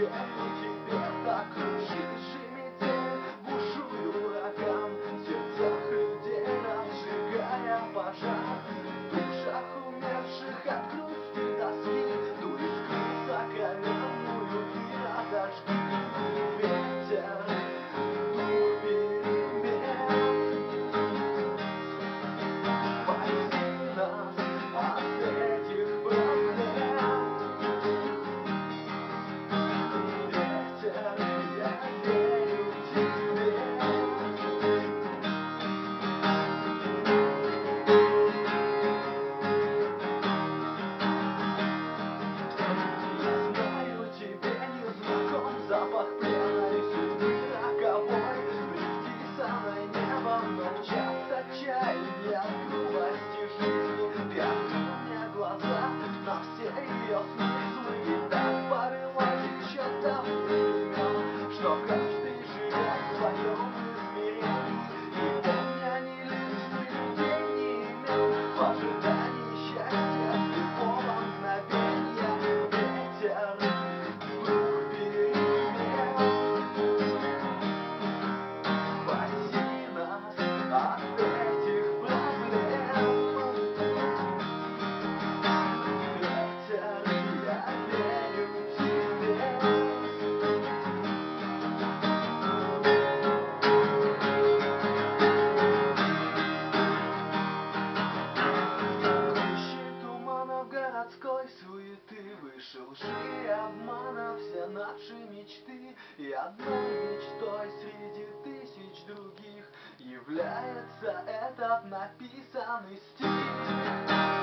верю тебе, так кружит же метель, бушует ураган в сердцах людей, разжигая пожар. В душах умерших от грусти тоски ту искру соколенную ты разожги. Ветер, дух перемен, спаси нас от этих проблем. Ветер, я верю тебе. Я знаю, тебе не знаком запах плена и судьбы роковой, предписанной небом, но в час отчаяния грубости жизни ты открыл мне глаза на все ее смыслы. И так повелось еще с давних времен, что каждый живет в своем измерении, не помня ни лиц, ни людей, ни имен, в ожидании счастья слепого мгновенья. Ветер, дух перемен, спаси нас от этих проблем. Ветер, я верю тебе. Ищи туманов городской суеты, выше лжи и обмана все наши мечты. И одной мечтой среди тысяч других является этот написанный стих.